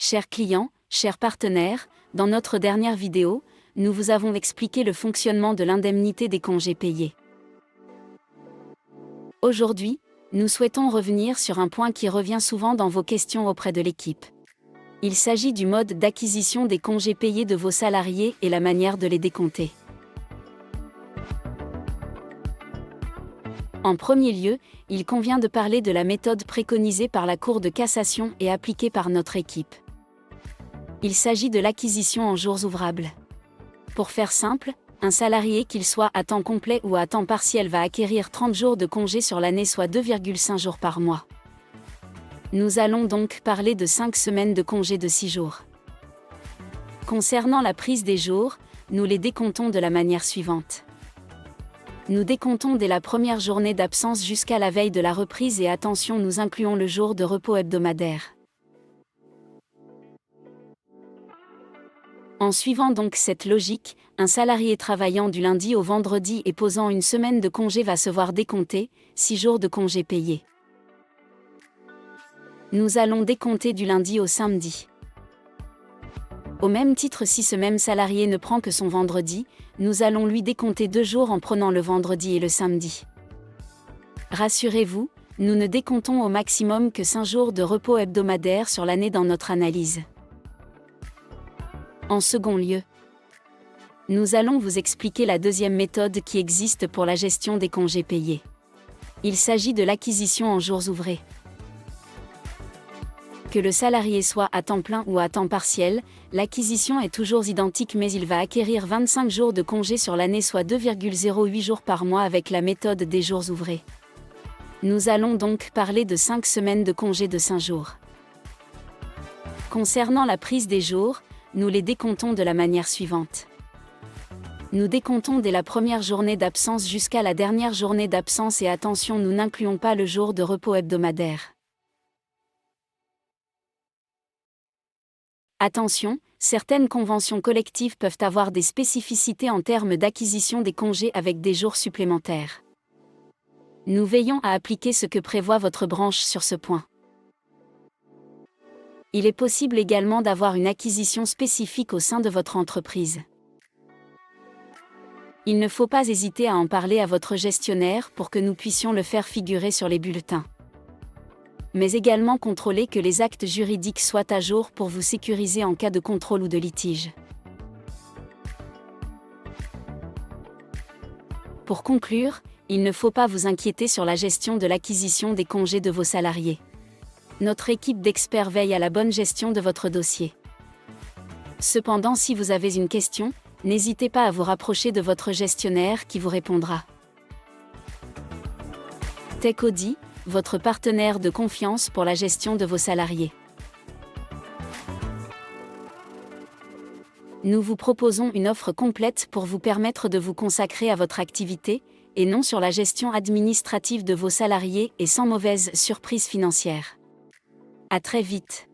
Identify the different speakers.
Speaker 1: Chers clients, chers partenaires, dans notre dernière vidéo, nous vous avons expliqué le fonctionnement de l'indemnité des congés payés. Aujourd'hui, nous souhaitons revenir sur un point qui revient souvent dans vos questions auprès de l'équipe. Il s'agit du mode d'acquisition des congés payés de vos salariés et la manière de les décompter. En premier lieu, il convient de parler de la méthode préconisée par la Cour de cassation et appliquée par notre équipe. Il s'agit de l'acquisition en jours ouvrables. Pour faire simple, un salarié, qu'il soit à temps complet ou à temps partiel, va acquérir 30 jours de congé sur l'année, soit 2,5 jours par mois. Nous allons donc parler de 5 semaines de congé de 6 jours. Concernant la prise des jours, nous les décomptons de la manière suivante. Nous décomptons dès la première journée d'absence jusqu'à la veille de la reprise, et attention, nous incluons le jour de repos hebdomadaire. En suivant donc cette logique, un salarié travaillant du lundi au vendredi et posant une semaine de congé va se voir décompter 6 jours de congé payés. Nous allons décompter du lundi au samedi. Au même titre, si ce même salarié ne prend que son vendredi, nous allons lui décompter 2 jours en prenant le vendredi et le samedi. Rassurez-vous, nous ne décomptons au maximum que 5 jours de repos hebdomadaire sur l'année dans notre analyse. En second lieu, nous allons vous expliquer la deuxième méthode qui existe pour la gestion des congés payés. Il s'agit de l'acquisition en jours ouvrés. Que le salarié soit à temps plein ou à temps partiel, l'acquisition est toujours identique, mais il va acquérir 25 jours de congé sur l'année, soit 2,08 jours par mois avec la méthode des jours ouvrés. Nous allons donc parler de 5 semaines de congé de 5 jours. Concernant la prise des jours, nous les décomptons de la manière suivante. Nous décomptons dès la première journée d'absence jusqu'à la dernière journée d'absence, et attention, nous n'incluons pas le jour de repos hebdomadaire. Attention, certaines conventions collectives peuvent avoir des spécificités en termes d'acquisition des congés avec des jours supplémentaires. Nous veillons à appliquer ce que prévoit votre branche sur ce point. Il est possible également d'avoir une acquisition spécifique au sein de votre entreprise. Il ne faut pas hésiter à en parler à votre gestionnaire pour que nous puissions le faire figurer sur les bulletins. Mais également contrôler que les actes juridiques soient à jour pour vous sécuriser en cas de contrôle ou de litige. Pour conclure, il ne faut pas vous inquiéter sur la gestion de l'acquisition des congés de vos salariés. Notre équipe d'experts veille à la bonne gestion de votre dossier. Cependant, si vous avez une question, n'hésitez pas à vous rapprocher de votre gestionnaire qui vous répondra. TechAudit, votre partenaire de confiance pour la gestion de vos salariés. Nous vous proposons une offre complète pour vous permettre de vous consacrer à votre activité, et non sur la gestion administrative de vos salariés, et sans mauvaise surprise financière. À très vite.